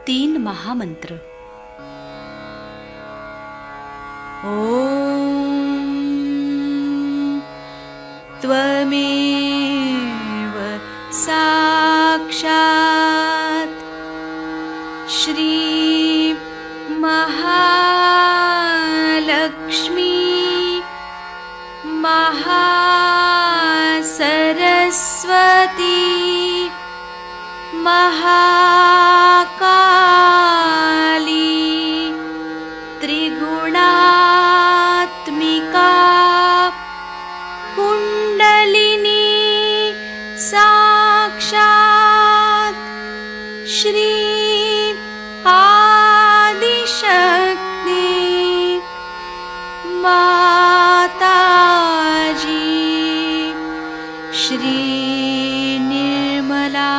3 महामंत्र। ॐ त्वमेव साक्षात् श्री महालक्ष्मी महासरस्वती महाकाली त्रिगुणात्मिका कुण्डलिनी साक्षात् श्री आदिशक्ति माताजी श्री निर्मला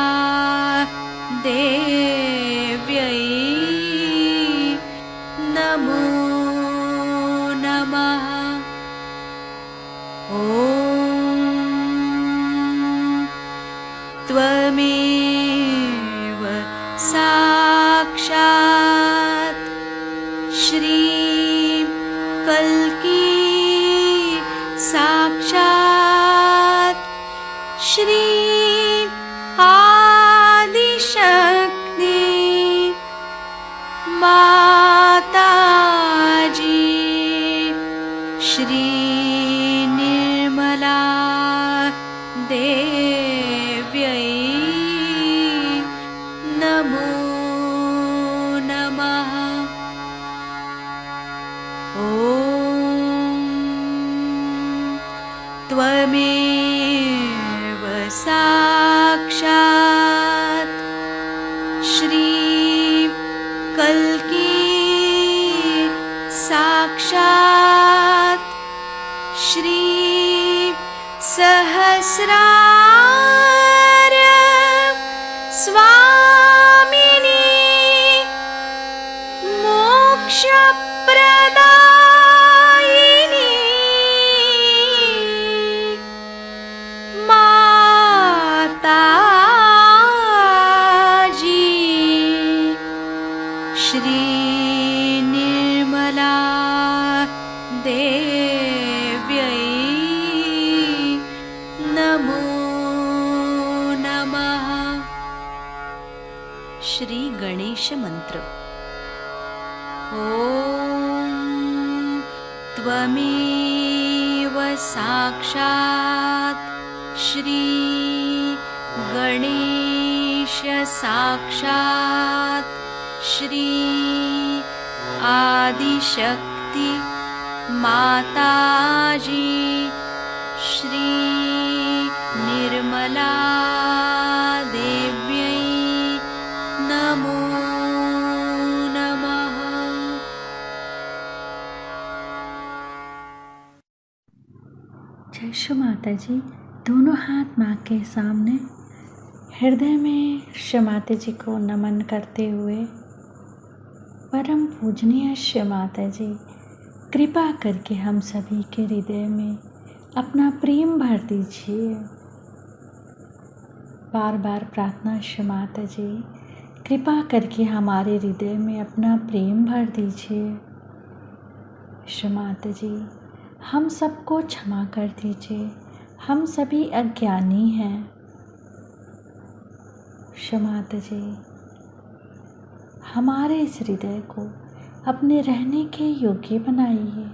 देव्यै नमो नमः। ॐ त्वमेव साक्षात् श्री कल्की साक्षात् श्री आदिशक्ति माताजी श्री निर्मला देव्यै नमो नमः। ॐ त्वमेव साक्षात् श्री कल्की साक्षात् श्री सहस्रार स्वामिनी मोक्षप्रदायिनी माताजी श्री निर्मला देव्यै नमो नमः। श्री गणेश मंत्र। ॐ त्वमेव साक्षात् श्री गणेश साक्षात् श्री आदिशक्ति माताजी श्री निर्मला देव्यै नमो नमः। जय श्री माता जी। दोनों हाथ माँ के सामने हृदय में श्री माता जी को नमन करते हुए, परम पूजनीय श्री माता जी, कृपा करके हम सभी के हृदय में अपना प्रेम भर दीजिए। बार बार प्रार्थना श्री माता जी, कृपा करके हमारे हृदय में अपना प्रेम भर दीजिए। श्री माता जी, हम सबको क्षमा कर दीजिए, हम सभी अज्ञानी हैं। श्री माता जी, हमारे इस हृदय को अपने रहने के योग्य बनाइए।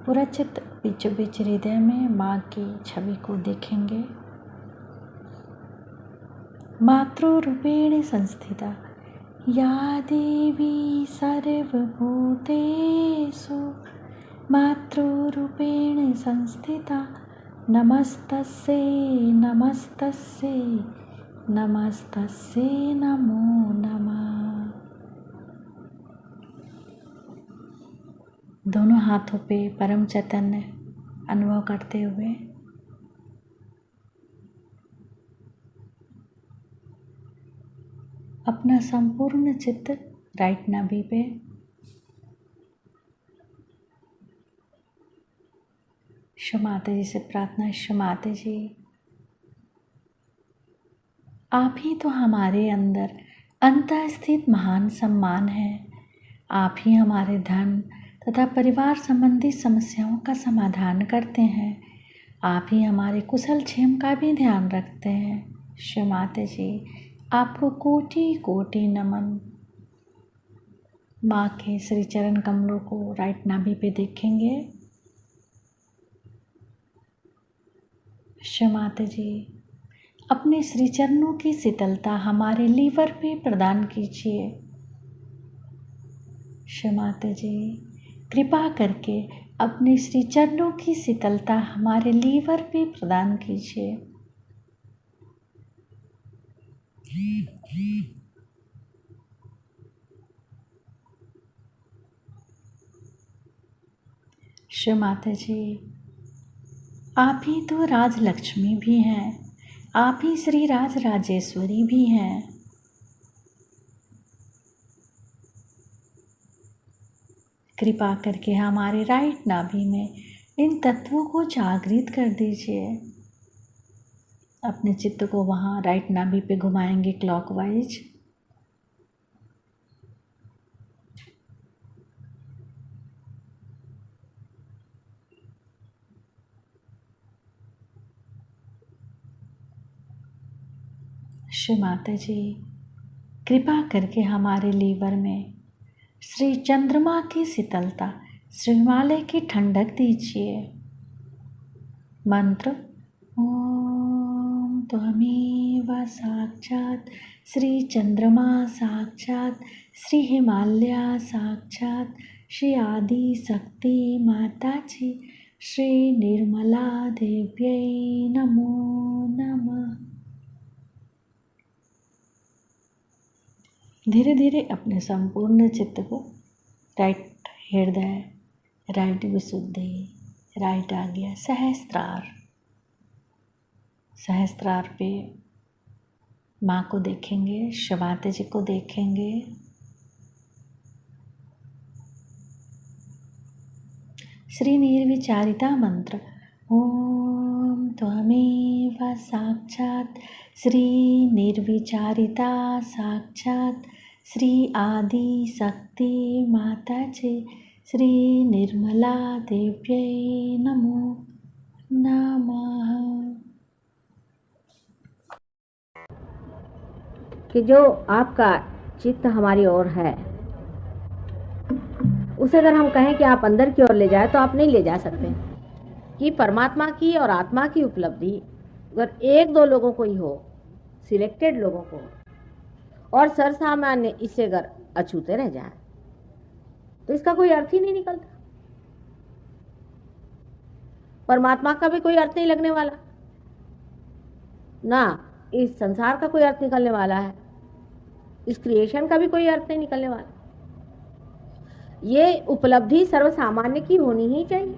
पूरा चित्त बीचों बीच हृदय में माँ की छवि को देखेंगे। मातृरूपेण संस्थिता या देवी सर्वभूतेषु मातृरूपेण संस्थिता नमस्तस्यै नमस्तस्यै नमस्तस्यै नमो नमः। दोनों हाथों पे परम चैतन्य अनुभव करते हुए अपना संपूर्ण चित्त राइट नाभि पे श्री माता जी से प्रार्थना। श्री माता जी, आप ही तो हमारे अंदर अंतः स्थित महान सम्मान है। आप ही हमारे धन तथा परिवार संबंधी समस्याओं का समाधान करते हैं। आप ही हमारे कुशल क्षेम का भी ध्यान रखते हैं। श्री माता जी, आपको कोटि कोटि नमन। माँ के श्री चरण कमलों को राइट नाभि पे देखेंगे। श्री माता जी, अपने श्री चरणों की शीतलता हमारे लीवर पे प्रदान कीजिए। श्री माता जी, कृपा करके अपने श्री चरणों की शीतलता हमारे लीवर पे प्रदान कीजिए। श्री माता जी, आप ही तो राजलक्ष्मी भी हैं, आप ही श्री राज राजेश्वरी भी हैं। कृपा करके हमारे राइट नाभि में इन तत्वों को जागृत कर दीजिए। अपने चित्त को वहाँ राइट नाभि पे घुमाएंगे क्लॉकवाइज। श्री माता जी, कृपा करके हमारे लीवर में श्री चंद्रमा की शीतलता, श्री हिमालय की ठंडक दीजिए। मंत्र ओम त्वमेव साक्षात् श्री चंद्रमा साक्षात् श्री हिमालय साक्षात् श्री आदि शक्ति माता जी श्री निर्मला देव्यै नमो नमः। धीरे धीरे अपने संपूर्ण चित्त को राइट हृदय, राइट विशुद्धि, राइट आ गया सहस्त्रार। सहस्त्रार पे माँ को देखेंगे, माता जी को देखेंगे। श्री निर्विचारिता मंत्र ओम त्वमेव साक्षात् श्री निर्विचारिता साक्षात् श्री आदि शक्ति माता जी श्री निर्मला देव्यै नमो नमः। कि जो आपका चित्त हमारी ओर है, उसे अगर हम कहें कि आप अंदर की ओर ले जाए तो आप नहीं ले जा सकते। कि परमात्मा की और आत्मा की उपलब्धि अगर एक दो लोगों को ही हो, सिलेक्टेड लोगों को, और सरसामान्य इससे अगर अछूते रह जाए तो इसका कोई अर्थ ही नहीं निकलता। परमात्मा का भी कोई अर्थ नहीं लगने वाला, ना इस संसार का कोई अर्थ निकलने वाला है, इस क्रिएशन का भी कोई अर्थ नहीं निकलने वाला। ये उपलब्धि सर्वसामान्य की होनी ही चाहिए।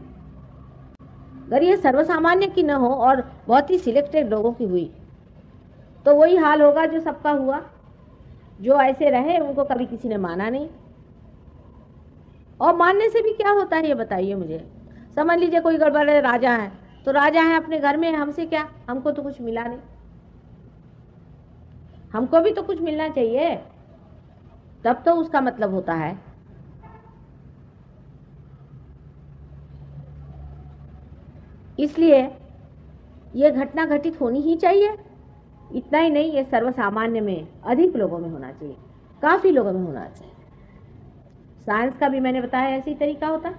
अगर ये सर्वसामान्य की न हो और बहुत ही सिलेक्टेड लोगों की हुई तो वही हाल होगा जो सबका हुआ। जो ऐसे रहे उनको कभी किसी ने माना नहीं, और मानने से भी क्या होता है ये बताइए मुझे। समझ लीजिए कोई गड़बड़े राजा है, तो राजा है अपने घर में, हमसे क्या, हमको तो कुछ मिला नहीं, हमको भी तो कुछ मिलना चाहिए, तब तो उसका मतलब होता है। इसलिए ये घटना घटित होनी ही चाहिए। इतना ही नहीं, ये सर्वसामान्य में अधिक लोगों में होना चाहिए, काफी लोगों में होना चाहिए। साइंस का भी मैंने बताया ऐसे ही तरीका होता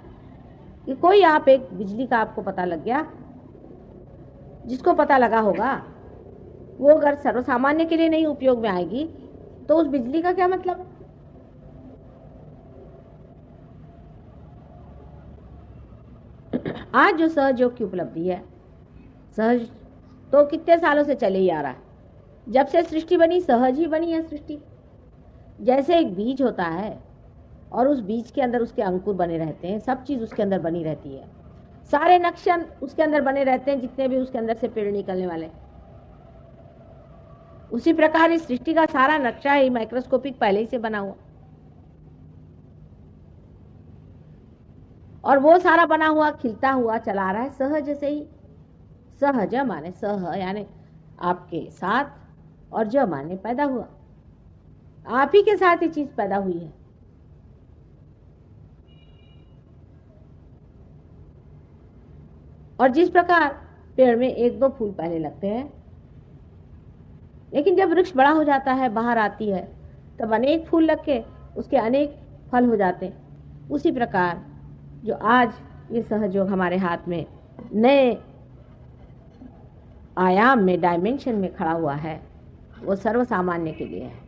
कि कोई आप एक बिजली का आपको पता लग गया, जिसको पता लगा होगा वो अगर सर्वसामान्य के लिए नहीं उपयोग में आएगी तो उस बिजली का क्या मतलब है। आज जो सहज योग की उपलब्धि है, सहज तो कितने सालों से चले ही आ रहा है। जब से सृष्टि बनी सहज ही बनी है सृष्टि। जैसे एक बीज होता है और उस बीज के अंदर उसके अंकुर बने रहते हैं, सब चीज़ उसके अंदर बनी रहती है, सारे नक्शे उसके अंदर बने रहते हैं, जितने भी उसके अंदर से पेड़ निकलने वाले। उसी प्रकार इस सृष्टि का सारा नक्शा ही माइक्रोस्कोपिक पहले ही से बना हुआ, और वो सारा बना हुआ खिलता हुआ चला रहा है सहज से ही। सहज माने सह यानी आपके साथ, और ज माने पैदा हुआ। आप ही के साथ ये चीज पैदा हुई है। और जिस प्रकार पेड़ में एक दो फूल पहले लगते हैं, लेकिन जब वृक्ष बड़ा हो जाता है, बाहर आती है, तब अनेक फूल लग के उसके अनेक फल हो जाते हैं। उसी प्रकार जो आज ये सहयोग हमारे हाथ में नए आयाम में, डायमेंशन में खड़ा हुआ है, वो सर्वसामान्य के लिए है,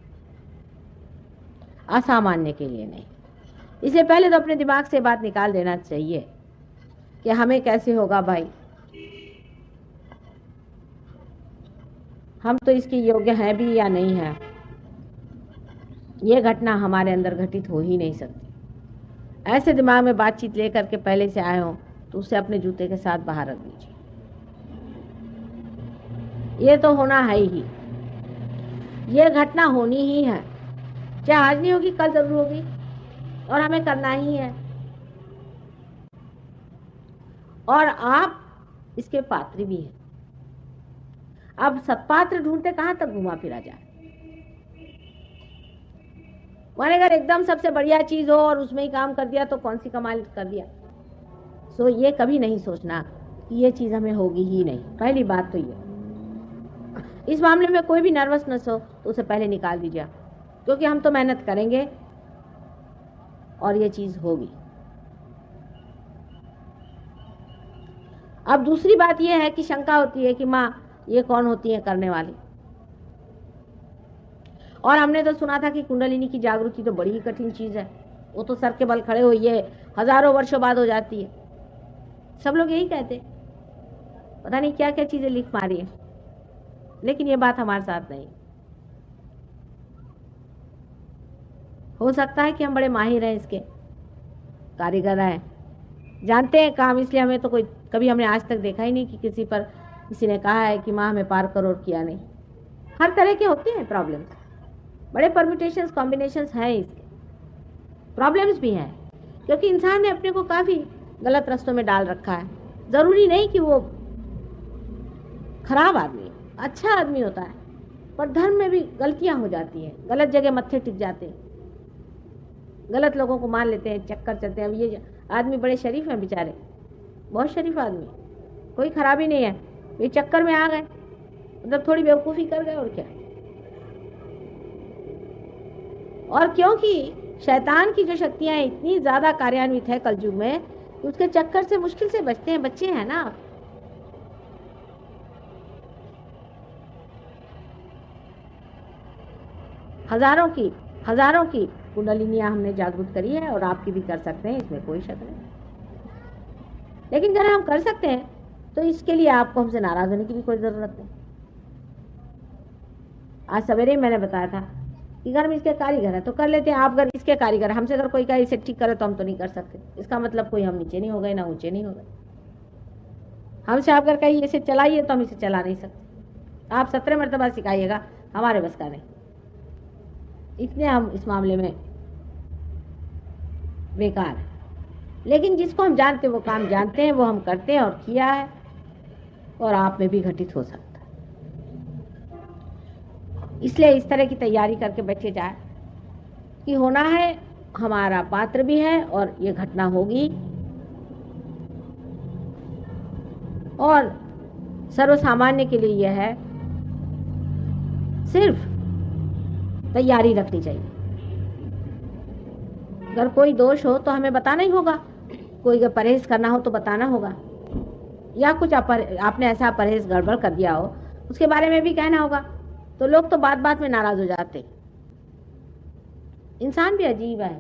असामान्य के लिए नहीं। इसलिए पहले तो अपने दिमाग से बात निकाल देना चाहिए कि हमें कैसे होगा भाई, हम तो इसके योग्य हैं भी या नहीं है। ये घटना हमारे अंदर घटित हो ही नहीं सकती। ऐसे दिमाग में बातचीत लेकर के पहले से आए हो तो उसे अपने जूते के साथ बाहर रख दीजिए। ये तो होना है ही, ये घटना होनी ही है, चाहे आज नहीं होगी कल जरूर होगी, और हमें करना ही है। और आप इसके पात्र भी हैं। अब सत्पात्र ढूंढते कहां तक घुमा फिरा जाए। माने अगर एकदम सबसे बढ़िया चीज हो और उसमें ही काम कर दिया तो कौन सी कमाल कर दिया। सो ये कभी नहीं सोचना कि ये चीज हमें होगी ही नहीं। पहली बात तो ये, इस मामले में कोई भी नर्वसनेस हो तो उसे पहले निकाल दीजिए, क्योंकि हम तो मेहनत करेंगे और ये चीज होगी। अब दूसरी बात यह है कि शंका होती है कि माँ ये कौन होती है करने वाली। और हमने तो सुना था कि कुंडलिनी की जागृति तो बड़ी ही कठिन चीज है, वो तो सर के बल खड़े हुई हजारों वर्षों बाद हो जाती है। सब लोग यही कहते, पता नहीं क्या क्या चीजें लिख मारी है, लेकिन ये बात हमारे साथ नहीं। हो सकता है कि हम बड़े माहिर हैं, इसके कारीगर हैं, जानते हैं काम, इसलिए हमें तो कोई कभी हमने आज तक देखा ही नहीं कि किसी ने कहा है कि माँ हमें पार करो, और किया नहीं। हर तरह के होते हैं प्रॉब्लम्स, बड़े परम्यूटेशंस कॉम्बिनेशंस हैं, इसके प्रॉब्लम्स भी हैं, क्योंकि इंसान ने अपने को काफ़ी गलत रास्तों में डाल रखा है। ज़रूरी नहीं कि वो खराब आदमी, अच्छा आदमी होता है, पर धर्म में भी गलतियां हो जाती हैं, गलत जगह मत्थे टिक जाते हैं, गलत लोगों को मान लेते हैं, चक्कर चलते हैं। अब ये आदमी बड़े शरीफ हैं बेचारे, बहुत शरीफ आदमी, कोई खराबी नहीं है, ये चक्कर में आ गए, मतलब थोड़ी बेवकूफ़ी कर गए और क्या। और क्योंकि शैतान की जो शक्तियां इतनी ज़्यादा कार्यान्वित है कलयुग में, उसके चक्कर से मुश्किल से बचते हैं। बच्चे हैं ना, हजारों की कुंडलिनियां हमने जागृत करी है, और आपकी भी कर सकते हैं, इसमें कोई शक नहीं। लेकिन अगर हम कर सकते हैं तो इसके लिए आपको हमसे नाराज होने की भी कोई ज़रूरत नहीं। आज सवेरे ही मैंने बताया था कि घर में इसके कारीगर है तो कर लेते हैं। आप अगर इसके कारीगर, हमसे अगर कोई कहे इसे ठीक करे तो हम तो नहीं कर सकते। इसका मतलब कोई हम नीचे नहीं हो गए, ना ऊंचे नहीं हो गए। हमसे आप अगर कहिए इसे चलाइए तो हम इसे चला नहीं सकते। आप 17 मरतबा सिखाइएगा, हमारे बस का नहीं। इतने हम इस मामले में बेकार है। लेकिन जिसको हम जानते हैं वो काम जानते हैं, वो हम करते हैं और किया है, और आप में भी घटित हो सकता है। इसलिए इस तरह की तैयारी करके बैठे जाए कि होना है, हमारा पात्र भी है और ये घटना होगी, और सर्वसामान्य के लिए यह है, सिर्फ तैयारी रखनी चाहिए। अगर कोई दोष हो तो हमें बताना ही होगा, कोई परहेज करना हो तो बताना होगा, या कुछ आपने ऐसा परहेज गड़बड़ कर दिया हो उसके बारे में भी कहना होगा। तो लोग तो बात बात में नाराज हो जाते। इंसान भी अजीब है।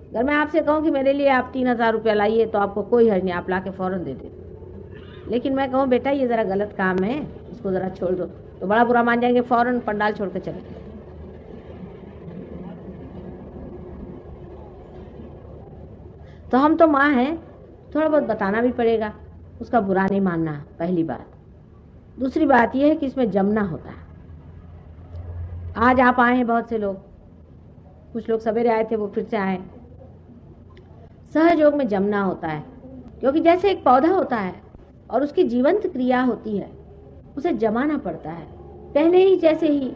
अगर मैं आपसे कहूँ कि मेरे लिए आप 3000 रुपया लाइए तो आपको कोई हर्ज नहीं, आप ला के फौरन दे देते। लेकिन मैं कहूँ बेटा ये ज़रा गलत काम है, इसको ज़रा छोड़ दो, तो बड़ा बुरा मान जाएंगे, फौरन पंडाल छोड़ के चले। तो हम तो माँ हैं, थोड़ा बहुत बताना भी पड़ेगा, उसका बुरा नहीं मानना, पहली बात। दूसरी बात यह है कि इसमें जमना होता है। आज आप आए हैं, बहुत से लोग, कुछ लोग सवेरे आए थे, वो फिर से आए। सहयोग में जमना होता है, क्योंकि जैसे एक पौधा होता है और उसकी जीवंत क्रिया होती है, उसे जमाना पड़ता है। पहले ही जैसे ही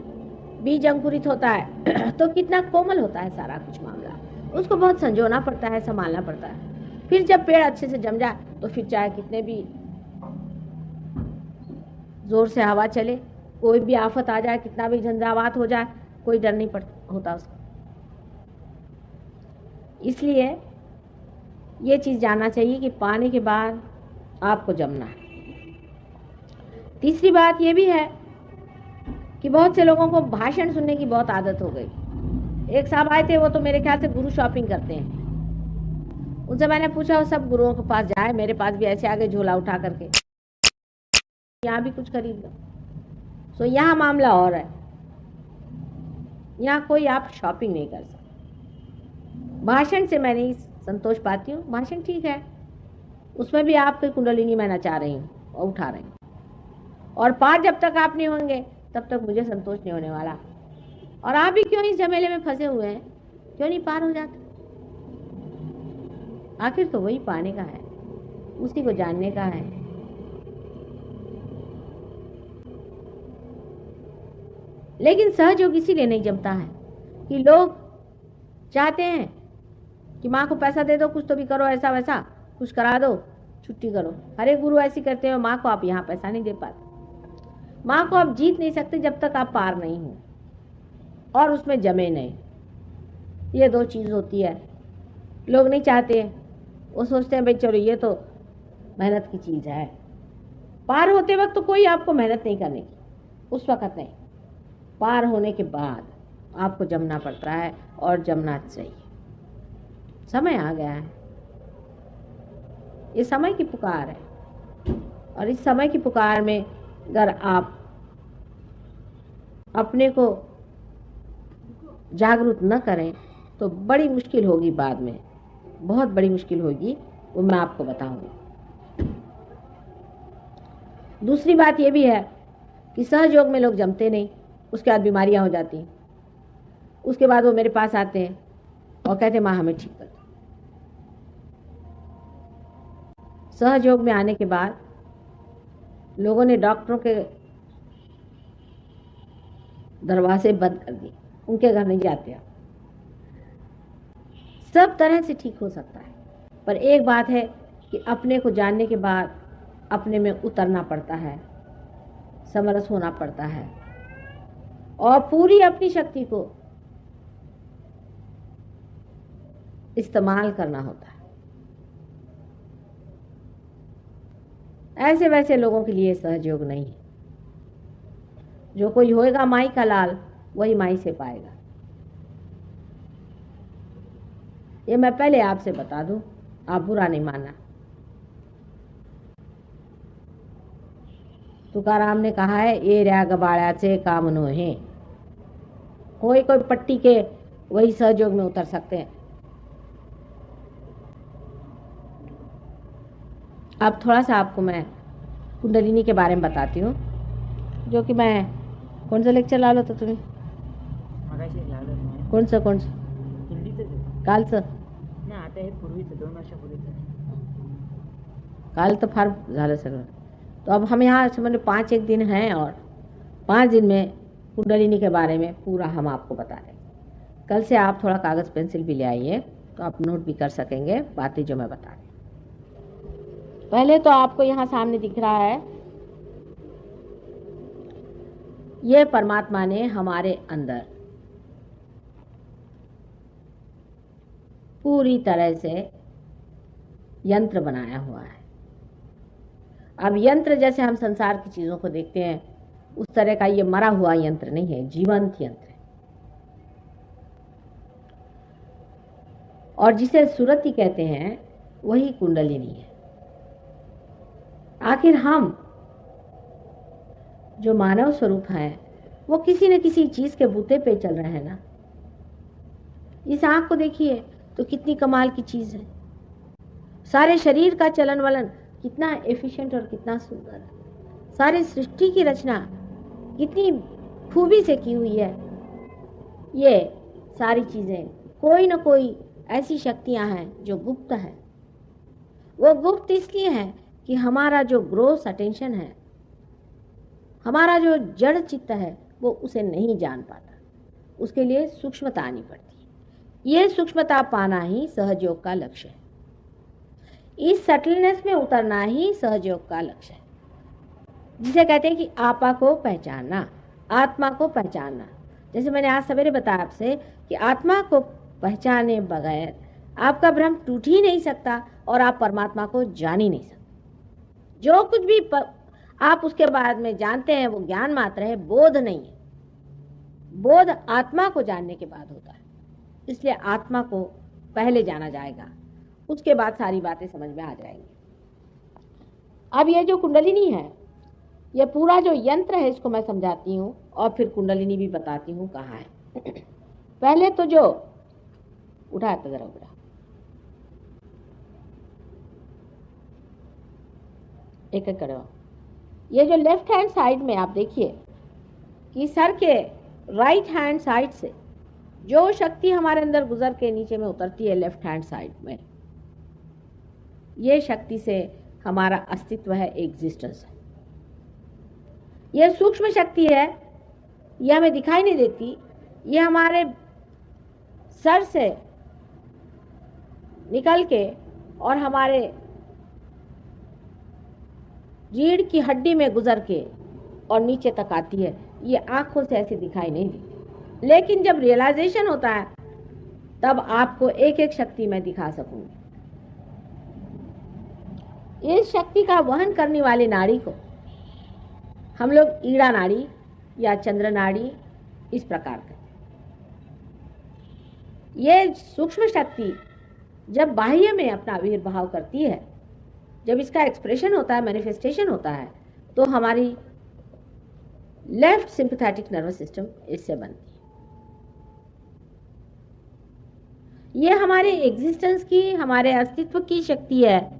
बीज अंकुरित होता है तो कितना कोमल होता है सारा कुछ मामला, उसको बहुत संजोना पड़ता है, संभालना पड़ता है। फिर जब पेड़ अच्छे से जम जाए तो फिर चाहे कितने भी जोर से हवा चले, कोई भी आफत आ जाए, कितना भी झंझावात हो जाए, कोई डर नहीं पड़ता होता उसको। इसलिए ये चीज़ जानना चाहिए कि पाने के बाद आपको जमना है। तीसरी बात ये भी है कि बहुत से लोगों को भाषण सुनने की बहुत आदत हो गई। एक साहब आए थे, वो तो मेरे ख्याल से गुरु शॉपिंग करते हैं। उनसे मैंने पूछा, वो सब गुरुओं के पास जाए, मेरे पास भी ऐसे आगे झोला उठा करके यहाँ भी कुछ खरीद लो। सो यहाँ मामला और है, यहाँ कोई आप शॉपिंग नहीं कर सकते। भाषण से मैं नहीं संतोष पाती हूँ। भाषण ठीक है, उसमें भी आपकी कुंडलिनी मैं नचा रही हूँ और उठा रही हूँ, और पार जब तक आप नहीं होंगे तब तक मुझे संतोष नहीं होने वाला। और आप भी क्यों इस झमेले में फंसे हुए हैं, क्यों नहीं पार हो जाते? आखिर तो वही पाने का है, उसी को जानने का है। लेकिन सहयोग इसीलिए नहीं जमता है कि लोग चाहते हैं कि माँ को पैसा दे दो, कुछ तो भी करो, ऐसा वैसा कुछ करा दो, छुट्टी करो। अरे गुरु ऐसी करते हो, माँ को आप यहाँ पैसा नहीं दे पाते। माँ को आप जीत नहीं सकते जब तक आप पार नहीं हो और उसमें जमे नहीं। ये दो चीज़ होती है। लोग नहीं चाहते, वो सोचते हैं भाई चलो ये तो मेहनत की चीज़ है। पार होते वक्त तो कोई आपको मेहनत नहीं करने की, उस वक्त नहीं। पार होने के बाद आपको जमना पड़ता है, और जमना चाहिए। समय आ गया है, ये समय की पुकार है, और इस समय की पुकार में अगर आप अपने को जागरूक न करें तो बड़ी मुश्किल होगी, बाद में बहुत बड़ी मुश्किल होगी, वो मैं आपको बताऊंगी। दूसरी बात ये भी है कि सहयोग में लोग जमते नहीं, उसके बाद बीमारियां हो जाती हैं। उसके बाद वो मेरे पास आते हैं और कहते हैं माँ हमें ठीक कर दो। सहयोग में आने के बाद लोगों ने डॉक्टरों के दरवाजे बंद कर दिए, उनके घर नहीं जाते आप। सब तरह से ठीक हो सकता है, पर एक बात है कि अपने को जानने के बाद अपने में उतरना पड़ता है, समरस होना पड़ता है, और पूरी अपनी शक्ति को इस्तेमाल करना होता है। ऐसे वैसे लोगों के लिए सहयोग नहीं है। जो कोई होएगा माई का लाल, वही माई से पाएगा। ये मैं पहले आपसे बता दूं, आप बुरा नहीं मानना। तुकाराम ने कहा है, ये रया गबाड़ाचे काम नो है। कोई कोई पट्टी के वही सहयोग में उतर सकते हैं। अब थोड़ा सा आपको मैं कुंडलिनी के बारे में बताती हूँ, जो कि मैं कौन सा लेक्चर ला लो तो तुम्हें कौन सा काल सा आता है पूर्वीचं 2 वर्षापूर्वीचं काल तर फार झालं सगळं। तो अब हम यहाँ समझ लो 5 दिन हैं, और 5 दिन में कुंडलिनी के बारे में पूरा हम आपको बता रहे हैं। कल से आप थोड़ा कागज़ पेंसिल भी ले आइए, तो आप नोट भी कर सकेंगे बातें जो मैं बता रही हूँ। पहले तो आपको यहाँ सामने दिख रहा है, ये परमात्मा ने हमारे अंदर पूरी तरह से यंत्र बनाया हुआ है। अब यंत्र जैसे हम संसार की चीज़ों को देखते हैं, उस तरह का ये मरा हुआ यंत्र नहीं है, जीवंत यंत्र है। और जिसे सुरति कहते हैं वही कुंडलिनी है। आखिर हम जो मानव स्वरूप हैं वो किसी न किसी चीज के बूते पे चल रहे हैं ना। इस आंख को देखिए तो कितनी कमाल की चीज है। सारे शरीर का चलन वलन कितना एफिशिएंट और कितना सुंदर है। सारी सृष्टि की रचना कितनी खूबी से की हुई है। ये सारी चीजें कोई न कोई ऐसी शक्तियां हैं जो गुप्त है। वो गुप्त इसलिए है कि हमारा जो ग्रोस अटेंशन है, हमारा जो जड़ चित्त है, वो उसे नहीं जान पाता। उसके लिए सूक्ष्मता आनी पड़ती है। ये सूक्ष्मता पाना ही सहज योग का लक्ष्य है। इस सटलनेस में उतरना ही सहज योग का लक्ष्य है, जिसे कहते हैं कि आपा को पहचानना, आत्मा को पहचानना। जैसे मैंने आज सवेरे बताया आपसे कि आत्मा को पहचाने बगैर आपका भ्रम टूट ही नहीं सकता और आप परमात्मा को जान ही नहीं सकते। जो कुछ भी आप उसके बाद में जानते हैं वो ज्ञान मात्र है, बोध नहीं है। बोध आत्मा को जानने के बाद होता है। इसलिए आत्मा को पहले जाना जाएगा, उसके बाद सारी बातें समझ में आ जाएंगी। अब ये जो कुंडलिनी है, ये पूरा जो यंत्र है, इसको मैं समझाती हूँ और फिर कुंडलिनी भी बताती हूँ कहाँ है। पहले तो जो उठा तो जरा उठा, एक एक करो। ये जो लेफ्ट हैंड साइड में आप देखिए कि सर के राइट हैंड साइड से जो शक्ति हमारे अंदर गुजर के नीचे में उतरती है लेफ्ट हैंड साइड में, ये शक्ति से हमारा अस्तित्व है, एग्जिस्टेंस है। ये सूक्ष्म शक्ति है, ये हमें दिखाई नहीं देती। ये हमारे सर से निकल के और हमारे रीढ़ की हड्डी में गुजर के और नीचे तक आती है। ये आंखों से ऐसे दिखाई नहीं देती, लेकिन जब रियलाइजेशन होता है तब आपको एक एक शक्ति मैं दिखा सकूंगी। इस शक्ति का वहन करने वाली नाड़ी को हम लोग ईड़ा नाड़ी या चंद्र नाड़ी इस प्रकार का। ये सूक्ष्म शक्ति जब बाह्य में अपना आविर्भाव करती है, जब इसका एक्सप्रेशन होता है, मैनिफेस्टेशन होता है, तो हमारी लेफ्ट सिंपैथेटिक नर्वस सिस्टम इससे बनती है। ये हमारे एग्जिस्टेंस की, हमारे अस्तित्व की शक्ति है।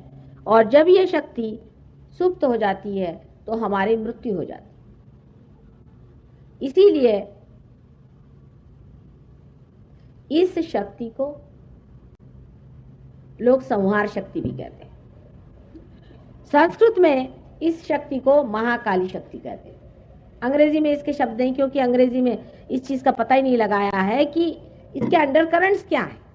और जब ये शक्ति सुप्त हो जाती है तो हमारी मृत्यु हो जाती है। इसीलिए इस शक्ति को लोग संहार शक्ति भी कहते हैं। संस्कृत में इस शक्ति को महाकाली शक्ति कहते हैं। अंग्रेजी में इसके शब्द नहीं, क्योंकि अंग्रेजी में इस चीज का पता ही नहीं लगाया है कि इसके अंडरकरंट्स क्या है।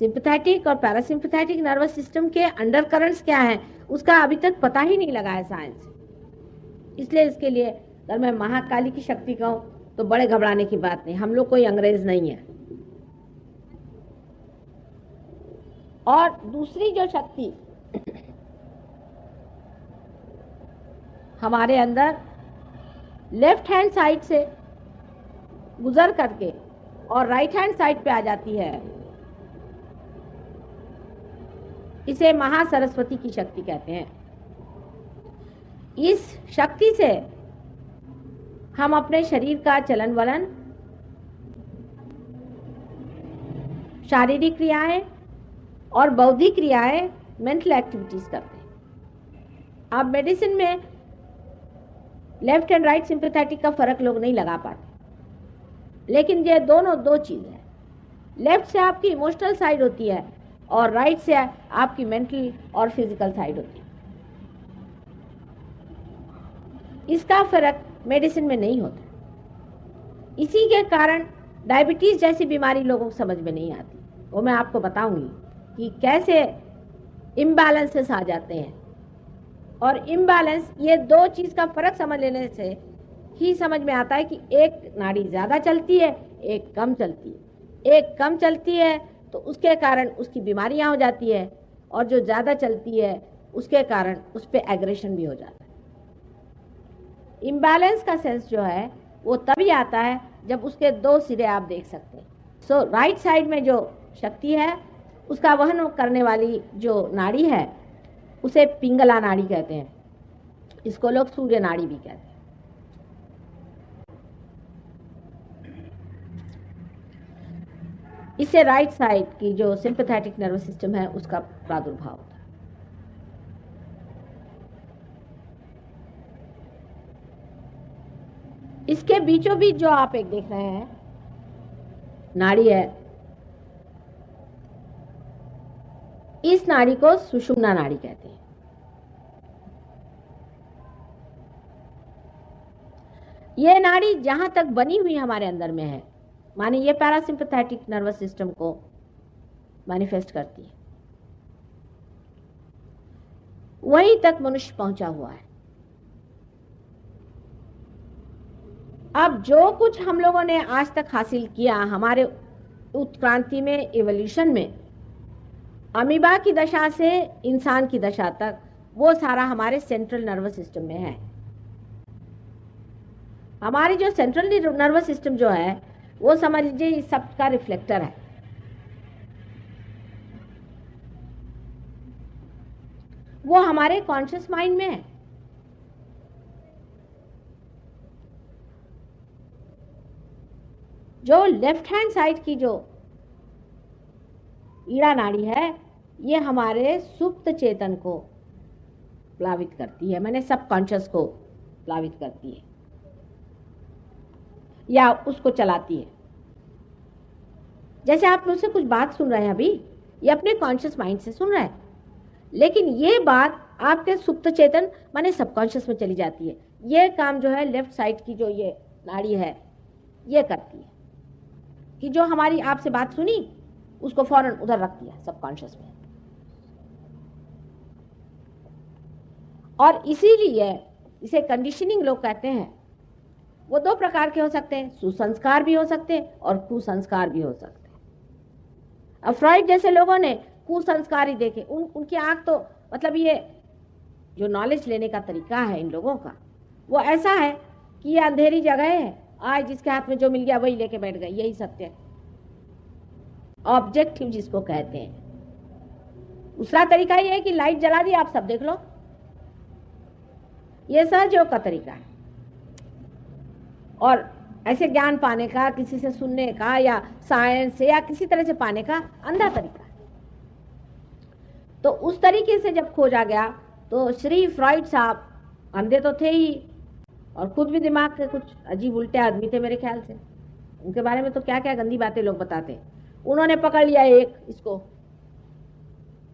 सिंपैथेटिक और पैरासिम्पैथेटिक नर्वस सिस्टम के अंडरकरंट्स क्या है, उसका अभी तक पता ही नहीं लगा है साइंस। इसलिए इसके लिए अगर मैं महाकाली की शक्ति कहूं तो बड़े घबराने की बात नहीं, हम लोग कोई अंग्रेज नहीं है। और दूसरी जो शक्ति हमारे अंदर लेफ्ट हैंड साइड से गुजर करके और राइट हैंड साइड पे आ जाती है, इसे महासरस्वती की शक्ति कहते हैं। इस शक्ति से हम अपने शरीर का चलन वलन, शारीरिक क्रियाएं और बौद्धिक क्रियाएं, मेंटल एक्टिविटीज करते हैं। अब मेडिसिन में लेफ्ट एंड राइट सिंपैथेटिक का फर्क लोग नहीं लगा पाते, लेकिन ये दोनों दो चीज है। लेफ्ट से आपकी इमोशनल साइड होती है और राइट से आपकी मेंटल और फिजिकल साइड होती है। इसका फर्क मेडिसिन में नहीं होता। इसी के कारण डायबिटीज जैसी बीमारी लोगों को समझ में नहीं आती। वो मैं आपको बताऊंगी कि कैसे इम्बैलेंसेस आ जाते हैं। और इम्बैलेंस, ये दो चीज का फर्क समझ लेने से ही समझ में आता है कि एक नाड़ी ज्यादा चलती है, एक कम चलती है। एक कम चलती है तो उसके कारण उसकी बीमारियां हो जाती है, और जो ज्यादा चलती है उसके कारण उस पर एग्रेशन भी हो जाता है। इम्बैलेंस का सेंस जो है वो तभी आता है जब उसके दो सिरे आप देख सकते हैं। सो राइट साइड में जो शक्ति है, उसका वहन करने वाली जो नाड़ी है उसे पिंगला नाड़ी कहते हैं। इसको लोग सूर्य नाड़ी भी कहते हैं। इससे राइट साइड की जो सिंपैथेटिक नर्वस सिस्टम है उसका प्रादुर्भाव होता है। इसके बीचों बीच जो आप एक देख रहे हैं नाड़ी है, इस नाड़ी को सुषुम्ना नाड़ी कहते हैं। ये नाड़ी जहां तक बनी हुई हमारे अंदर में है, माने ये पैरासिम्पैथेटिक नर्वस सिस्टम को मैनिफेस्ट करती है, वहीं तक मनुष्य पहुंचा हुआ है। अब जो कुछ हम लोगों ने आज तक हासिल किया हमारे उत्क्रांति में, एवोल्यूशन में, अमीबा की दशा से इंसान की दशा तक, वो सारा हमारे सेंट्रल नर्वस सिस्टम में है। हमारी जो सेंट्रल नर्वस सिस्टम जो है वो समझ लीजिए इस सब का रिफ्लेक्टर है। वो हमारे कॉन्शियस माइंड में है। जो लेफ्ट हैंड साइड की जो ईड़ा नाड़ी है, ये हमारे सुप्त चेतन को प्लावित करती है, मैंने सबकॉन्शियस को प्लावित करती है या उसको चलाती है। जैसे आप मुझसे कुछ बात सुन रहे हैं अभी, ये अपने कॉन्शियस माइंड से सुन रहे हैं, लेकिन ये बात आपके सुप्त चेतन माने सबकॉन्शियस में चली जाती है। ये काम जो है लेफ्ट साइड की जो ये नाड़ी है ये करती है कि जो हमारी आपसे बात सुनी उसको फौरन उधर रख दिया सबकॉन्शियस में। और इसीलिए इसे कंडीशनिंग लोग कहते हैं। वो दो प्रकार के हो सकते हैं, सुसंस्कार भी हो सकते हैं और कुसंस्कार भी हो सकते हैं। अब फ्रॉइड जैसे लोगों ने कुसंस्कार ही देखे, उनकी आंख तो मतलब ये जो नॉलेज लेने का तरीका है इन लोगों का वो ऐसा है कि ये अंधेरी जगह है, आज जिसके हाथ में जो मिल गया वही लेके बैठ गए, यही सत्य है, ऑब्जेक्टिव जिसको कहते हैं। दूसरा तरीका ये है कि लाइट जला दी, आप सब देख लो, ये सहयोग का तरीका है। और ऐसे ज्ञान पाने का, किसी से सुनने का या साइंस से या किसी तरह से पाने का अंधा तरीका है। तो उस तरीके से जब खोजा गया तो श्री फ्रॉइड साहब अंधे तो थे ही और खुद भी दिमाग के कुछ अजीब उल्टे आदमी थे मेरे ख्याल से। उनके बारे में तो क्या क्या गंदी बातें लोग बताते हैं। उन्होंने पकड़ लिया एक इसको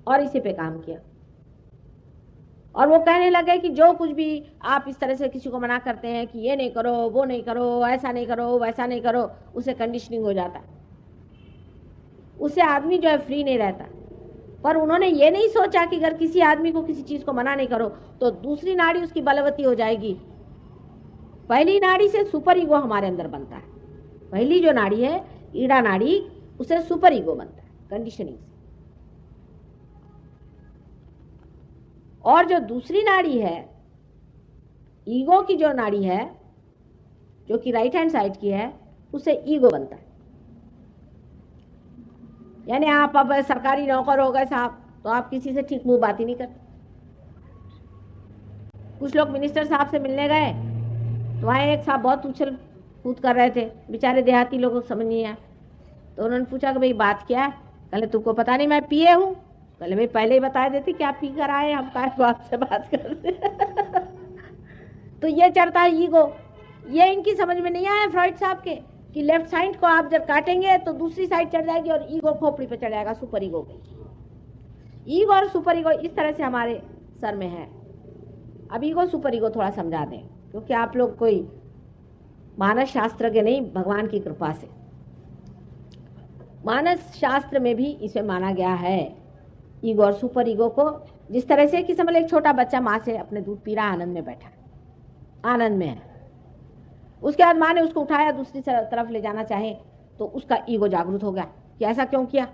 और इसी पे काम किया और वो कहने लगे कि जो कुछ भी आप इस तरह से किसी को मना करते हैं कि ये नहीं करो, वो नहीं करो, ऐसा नहीं करो, वैसा नहीं करो, उसे कंडीशनिंग हो जाता है, उससे आदमी जो है फ्री नहीं रहता। पर उन्होंने ये नहीं सोचा कि अगर किसी आदमी को किसी चीज को मना नहीं करो तो दूसरी नाड़ी उसकी बलवती हो जाएगी। पहली नाड़ी से सुपर ईगो हमारे अंदर बनता है। पहली जो नाड़ी है ईड़ा नाड़ी, उसे सुपर ईगो बनता है कंडीशनिंग से। और जो दूसरी नाड़ी है ईगो की जो नाड़ी है जो कि राइट हैंड साइड की है, उसे ईगो बनता है। यानी आप अब सरकारी नौकर हो गए साहब तो आप किसी से ठीक मुंह बात ही नहीं करते। कुछ लोग मिनिस्टर साहब से मिलने गए तो वहाँ एक साहब बहुत उछल कूद कर रहे थे, बेचारे देहाती लोगों को समझ नहीं आया। तो उन्होंने पूछा कि भाई बात क्या है? कहले तुमको पता नहीं मैं पिए हूँ। कहले भाई पहले ही बता देती क्या पी कर आए, हम काय बात से बात करते। तो ये चढ़ता है ईगो। ये इनकी समझ में नहीं आया फ्रॉइड साहब के कि लेफ्ट साइड को आप जब काटेंगे तो दूसरी साइड चढ़ जाएगी और ईगो खोपड़ी पे चढ़ जाएगा, सुपर ईगो पे। ईगो और सुपर ईगो इस तरह से हमारे सर में है। अब ईगो सुपर ईगो थोड़ा समझा दें क्योंकि आप लोग कोई मानस शास्त्र के नहीं, भगवान की कृपा से। मानस शास्त्र में भी इसे माना गया है ईगो और सुपर ईगो को। जिस तरह से कि समझ एक छोटा बच्चा माँ से अपने दूध पी रहा, आनंद में बैठा, आनंद में है। उसके बाद माँ ने उसको उठाया, दूसरी तरफ ले जाना चाहे तो उसका ईगो जागृत हो गया कि ऐसा क्यों किया।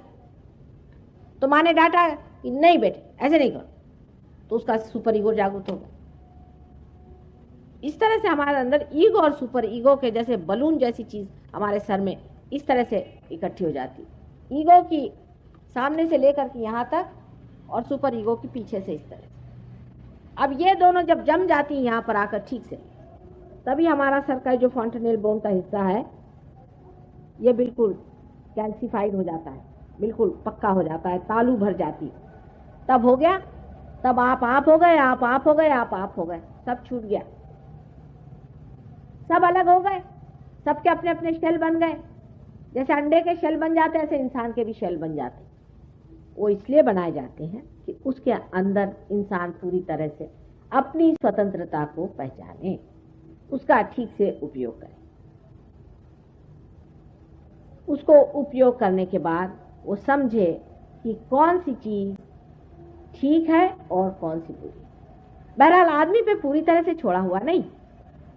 तो माँ ने डांटा कि नहीं बेटे ऐसे नहीं करो, तो उसका सुपर ईगो जागृत हो गया। इस तरह से हमारे अंदर ईगो और सुपर ईगो के जैसे बलून जैसी चीज हमारे सर में इस तरह से इकट्ठी हो जाती। ईगो की सामने से लेकर के यहाँ तक और सुपर ईगो की पीछे से इस तरह से। अब ये दोनों जब जम जाती हैं यहाँ पर आकर ठीक से, तभी हमारा सर का जो फॉन्टेनेल बोन का हिस्सा है ये बिल्कुल कैल्सिफाइड हो जाता है, बिल्कुल पक्का हो जाता है, तालू भर जाती। तब हो गया, तब आप हो गए, आप हो गए, आप हो गए, सब छूट गया, सब अलग हो गए, सबके अपने अपने शेल बन गए। जैसे अंडे के शेल बन जाते हैं ऐसे इंसान के भी शेल बन जाते हैं। वो इसलिए बनाए जाते हैं कि उसके अंदर इंसान पूरी तरह से अपनी स्वतंत्रता को पहचाने। उसका ठीक से उपयोग करें। उसको उपयोग करने के बाद वो समझे कि कौन सी चीज ठीक है और कौन सी बुरी। बहरहाल आदमी पे पूरी तरह से छोड़ा हुआ नहीं।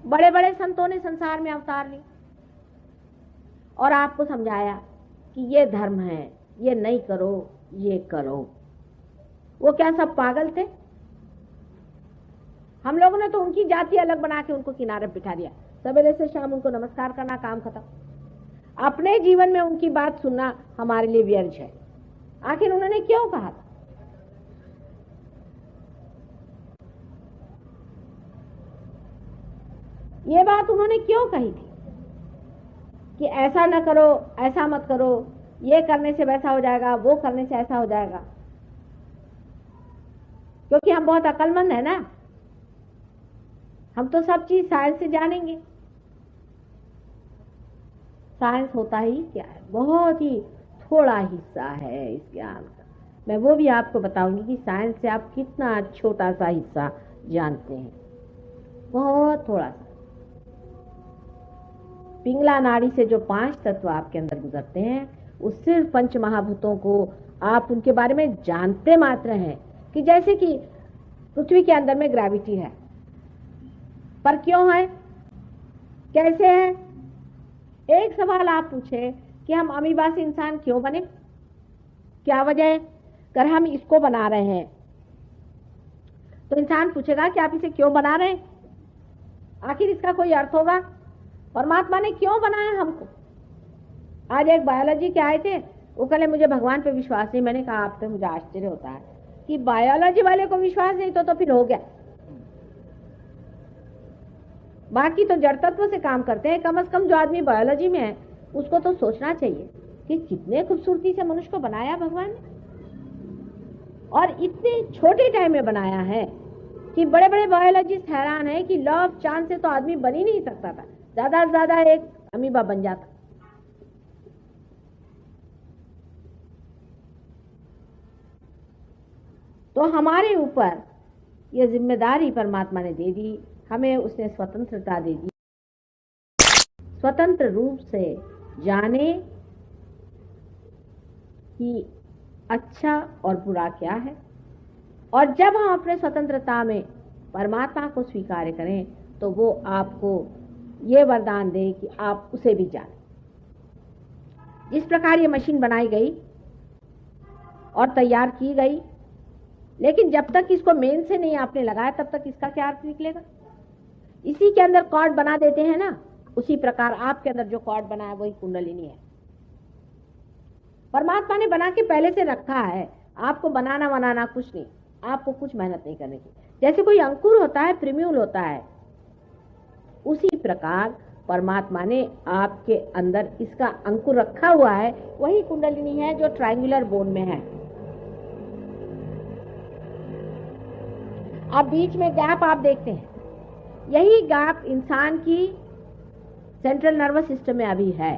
बड़े बड़े संतों ने संसार में अवतार लिए और आपको समझाया कि ये धर्म है, ये नहीं करो, ये करो। वो क्या सब पागल थे? हम लोगों ने तो उनकी जाति अलग बना के उनको किनारे बिठा दिया। सवेरे से शाम उनको नमस्कार करना, काम खत्म। अपने जीवन में उनकी बात सुनना हमारे लिए व्यर्थ है। आखिर उन्होंने क्यों कहा था? ये बात उन्होंने क्यों कही थी कि ऐसा न करो, ऐसा मत करो, ये करने से वैसा हो जाएगा, वो करने से ऐसा हो जाएगा? क्योंकि हम बहुत अक्लमंद है ना, हम तो सब चीज साइंस से जानेंगे। साइंस होता ही क्या है? बहुत ही थोड़ा हिस्सा है इस ज्ञान का। मैं वो भी आपको बताऊंगी कि साइंस से आप कितना छोटा सा हिस्सा जानते हैं, बहुत थोड़ा सा। पिंगला नाड़ी से जो 5 तत्व आपके अंदर गुजरते हैं, उस सिर्फ पंच महाभूतों को आप उनके बारे में जानते मात्र हैं। कि जैसे कि पृथ्वी के अंदर में ग्रेविटी है, पर क्यों है, कैसे है? एक सवाल आप पूछे कि हम अमीबा से इंसान क्यों बने, क्या वजह है? अगर हम इसको बना रहे हैं तो इंसान पूछेगा कि आप इसे क्यों बना रहे हैं, आखिर इसका कोई अर्थ होगा। परमात्मा ने क्यों बनाया हमको? आज एक बायोलॉजी के आए थे, वो कहे मुझे भगवान पे विश्वास नहीं। मैंने कहा आप पे मुझे आश्चर्य होता है कि बायोलॉजी वाले को विश्वास नहीं तो फिर हो गया। बाकी तो जड़ तत्व से काम करते हैं। कम से कम जो आदमी बायोलॉजी में है उसको तो सोचना चाहिए कि कितने खूबसूरती से मनुष्य को बनाया भगवान ने, और इतने छोटे टाइम में बनाया है कि बड़े बड़े बायोलॉजिस्ट हैरान है कि लॉ ऑफ चांस से तो आदमी बन ही नहीं सकता था, ज्यादा से ज्यादा एक अमीबा बन जाता। तो हमारे ऊपर ये जिम्मेदारी परमात्मा ने दे दी, हमें उसने स्वतंत्रता दे दी। स्वतंत्र रूप से जाने कि अच्छा और बुरा क्या है, और जब हम अपने स्वतंत्रता में परमात्मा को स्वीकार करें तो वो आपको ये वरदान दे कि आप उसे भी जानें। जिस प्रकार ये मशीन बनाई गई और तैयार की गई, लेकिन जब तक इसको मेन से नहीं आपने लगाया तब तक इसका क्या अर्थ निकलेगा? इसी के अंदर कॉर्ड बना देते हैं ना, उसी प्रकार आपके अंदर जो कॉर्ड बना है वही कुंडलिनी है। परमात्मा ने बना के पहले से रखा है, आपको बनाना कुछ नहीं, आपको कुछ मेहनत नहीं करने की। जैसे कोई अंकुर होता है, प्रिम्यूल होता है, उसी प्रकार परमात्मा ने आपके अंदर इसका अंकुर रखा हुआ है। वही कुंडलिनी है जो ट्रायंगुलर बोन में है। आप बीच में गैप आप देखते हैं, यही गैप इंसान की सेंट्रल नर्वस सिस्टम में अभी है।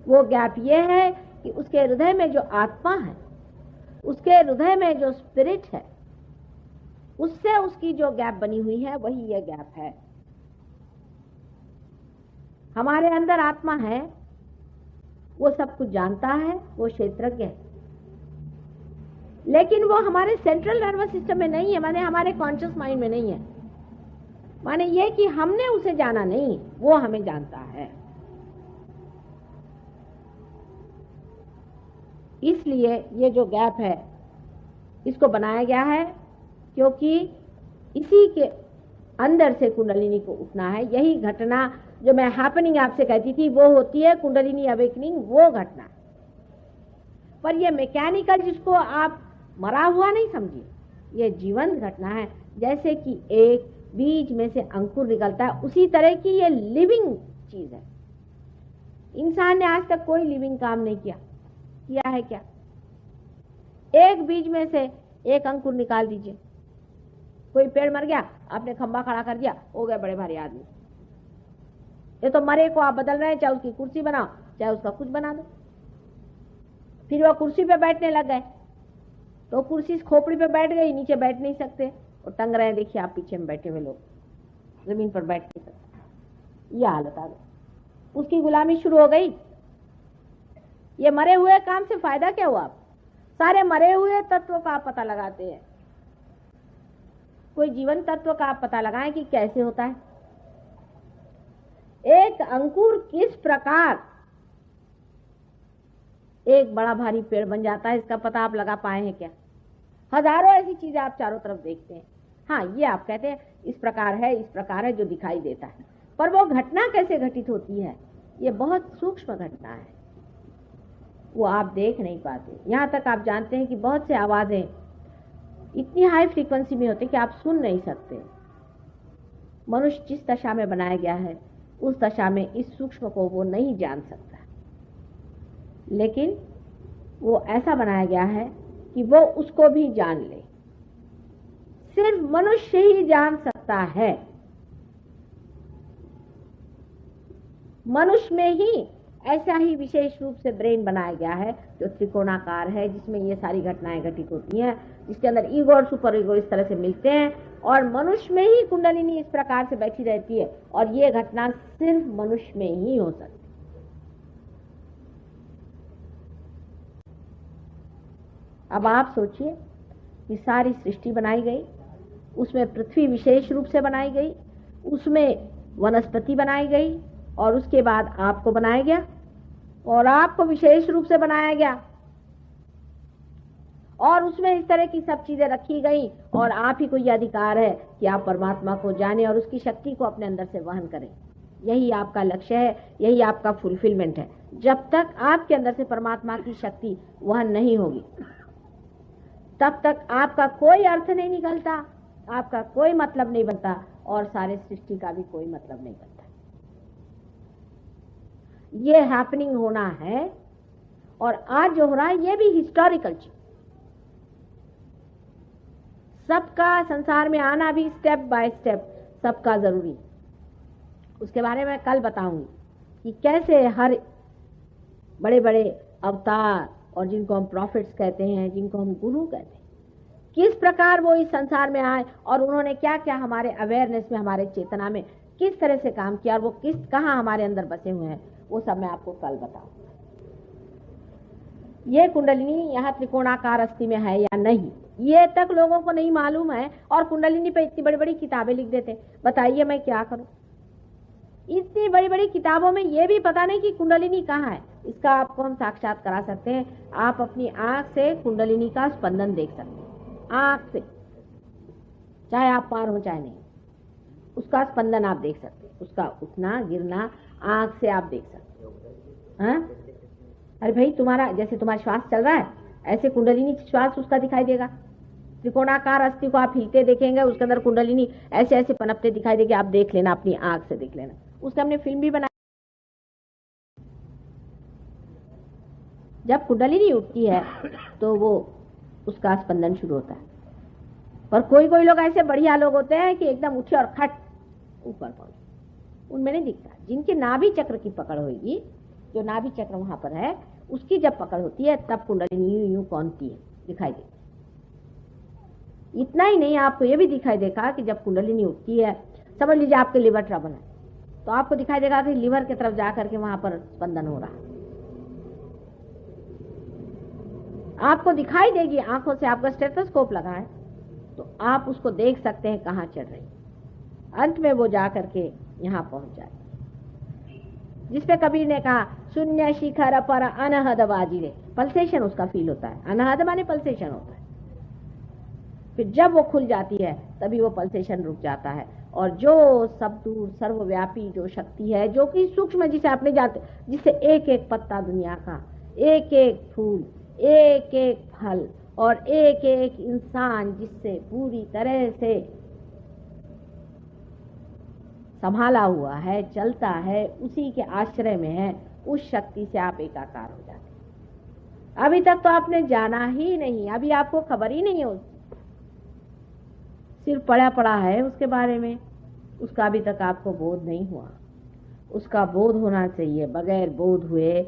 वो गैप ये है कि उसके हृदय में जो आत्मा है, उसके हृदय में जो स्पिरिट है, उससे उसकी जो गैप बनी हुई है वही ये गैप है। हमारे अंदर आत्मा है, वो सब कुछ जानता है, वो क्षेत्रज्ञ है, लेकिन वो हमारे सेंट्रल नर्वस सिस्टम में नहीं है, माने हमारे कॉन्शियस माइंड में नहीं है। माने ये कि हमने उसे जाना नहीं, वो हमें जानता है। इसलिए ये जो गैप है इसको बनाया गया है, क्योंकि इसी के अंदर से कुंडलिनी को उठना है। यही घटना जो मैं हैपनिंग आपसे कहती थी वो होती है कुंडलिनी अवेकनिंग, वो घटना। पर ये मैकेनिकल, जिसको आप मरा हुआ नहीं समझिए, ये जीवंत घटना है। जैसे कि एक बीज में से अंकुर निकलता है, उसी तरह की ये लिविंग चीज है। इंसान ने आज तक कोई लिविंग काम नहीं किया है क्या? एक बीज में से एक अंकुर निकाल दीजिए, कोई पेड़ मर गया, आपने खंबा खड़ा कर दिया, हो गए बड़े भारी आदमी। ये तो मरे को आप बदल रहे हैं, चाहे उसकी कुर्सी बनाओ, चाहे उसका कुछ बना दो। फिर वो कुर्सी पे बैठने लग गए तो कुर्सी खोपड़ी पे बैठ गई, नीचे बैठ नहीं सकते और टंग रहे हैं। देखिए आप पीछे में बैठे हुए लोग, जमीन पर बैठ नहीं सकता। यह हालत आ गई, उसकी गुलामी शुरू हो गई। ये मरे हुए काम से फायदा क्या हुआ? आप सारे मरे हुए तत्व का आप पता लगाते हैं, कोई जीवन तत्व का आप पता लगाएं कि कैसे होता है। एक अंकुर किस प्रकार एक बड़ा भारी पेड़ बन जाता है, इसका पता आप लगा पाए हैं क्या? हजारों ऐसी चीजें आप चारों तरफ देखते हैं। हाँ, ये आप कहते हैं इस प्रकार है जो दिखाई देता है, पर वो घटना कैसे घटित होती है, ये बहुत सूक्ष्म घटना है, वो आप देख नहीं पाते। यहां तक आप जानते हैं कि बहुत से आवाजें इतनी हाई फ्रीक्वेंसी में होती कि आप सुन नहीं सकते। मनुष्य जिस दशा में बनाया गया है उस दशा में इस सूक्ष्म को वो नहीं जान सकता, लेकिन वो ऐसा बनाया गया है कि वो उसको भी जान ले। सिर्फ मनुष्य ही जान सकता है। मनुष्य में ही ऐसा ही विशेष रूप से ब्रेन बनाया गया है जो त्रिकोणाकार है, जिसमें ये सारी घटनाएं घटित होती हैं, जिसके अंदर ईगो और सुपर ईगो इस तरह से मिलते हैं, और मनुष्य में ही कुंडलिनी इस प्रकार से बैठी रहती है, और ये घटना सिर्फ मनुष्य में ही हो सकती है। अब आप सोचिए कि सारी सृष्टि बनाई गई, उसमें पृथ्वी विशेष रूप से बनाई गई, उसमें वनस्पति बनाई गई, और उसके बाद आपको बनाया गया, और आपको विशेष रूप से बनाया गया, और उसमें इस तरह की सब चीजें रखी गई, और आप ही को यह अधिकार है कि आप परमात्मा को जानें और उसकी शक्ति को अपने अंदर से वहन करें। यही आपका लक्ष्य है, यही आपका फुलफिलमेंट है। जब तक आपके अंदर से परमात्मा की शक्ति वहन नहीं होगी, तब तक आपका कोई अर्थ नहीं निकलता, आपका कोई मतलब नहीं बनता, और सारे सृष्टि का भी कोई मतलब नहीं बनता। ये हैपनिंग होना है, और आज जो हो रहा है ये भी हिस्टोरिकल चीज। सबका संसार में आना भी स्टेप बाय स्टेप सबका जरूरी। उसके बारे में कल बताऊंगी कि कैसे हर बड़े बड़े अवतार, और जिनको हम प्रॉफिट्स कहते हैं, जिनको हम गुरु कहते हैं, किस प्रकार वो इस संसार में आए, और उन्होंने क्या क्या हमारे अवेयरनेस में, हमारे चेतना में किस तरह से काम किया, और वो कहाँ हमारे अंदर बसे हुए हैं, वो सब मैं आपको कल बताऊंगा। ये कुंडलिनी यहाँ त्रिकोणाकार अस्थि में है या नहीं, ये तक लोगों को नहीं मालूम है, और कुंडलिनी पे इतनी बड़ी बड़ी किताबें लिख देते। बताइए मैं क्या करूं? इतनी बड़ी बड़ी किताबों में ये भी पता नहीं कि कुंडलिनी कहाँ है। इसका आपको हम साक्षात करा सकते हैं। आप अपनी आंख से कुंडलिनी का स्पंदन देख सकते हैं, आंख से, चाहे आप पार हो चाहे नहीं, उसका स्पंदन आप देख सकते हैं, उसका उठना गिरना आंख से आप देख सकते हो। हाँ, अरे भाई, तुम्हारा जैसे तुम्हारा श्वास चल रहा है, ऐसे कुंडलिनी श्वास उसका दिखाई देगा। त्रिकोणाकार अस्थि को आप हिलते देखेंगे, उसके अंदर कुंडलिनी ऐसे ऐसे पनपते दिखाई देगी। आप देख लेना, अपनी आंख से देख लेना। उसका हमने फिल्म भी बनाई। जब कुंडलिनी उठती है तो वो उसका स्पंदन शुरू होता है। पर कोई कोई लोग ऐसे बढ़िया लोग होते हैं कि एकदम उठे और खट ऊपर पहुंचे, उनमें नहीं दिखता। जिनके नाभि चक्र की पकड़ होगी, जो नाभि चक्र वहां पर है, उसकी जब पकड़ होती है तब कुंडलिनी यूं यूं कौनती है, दिखाई देती। इतना ही नहीं, आपको ये भी दिखाई देगा कि जब कुंडलिनी उठती है, समझ लीजिए आपके लिवर ट्रबल है, तो आपको दिखाई देगा कि लिवर की तरफ जाकर के वहां पर स्पंदन हो रहा है। आपको दिखाई देगी आंखों से। आपका स्टेथोस्कोप लगा है तो आप उसको देख सकते हैं कहाँ चढ़ रही। अंत में वो जा करके यहाँ पहुंच जाती, जिसपे कबीर ने कहा, शून्य शिखर पर अनहद बाजिरे। पल्सेशन उसका फील होता है। अनहद माने पल्सेशन होता है। फिर जब वो खुल जाती है तभी वो पल्सेशन रुक जाता है, और जो सब दूर सर्वव्यापी जो शक्ति है, जो कि सूक्ष्म, जिसे आपने जानते, जिससे एक एक पत्ता दुनिया का, एक एक फूल, एक एक फल और एक एक इंसान जिससे पूरी तरह से संभाला हुआ है, चलता है, उसी के आश्रय में है, उस शक्ति से आप एकाकार हो जाते हैं। अभी तक तो आपने जाना ही नहीं, अभी आपको खबर ही नहीं हो, सिर्फ पढ़ा पढ़ा है उसके बारे में, उसका अभी तक आपको बोध नहीं हुआ। उसका बोध होना चाहिए। बगैर बोध हुए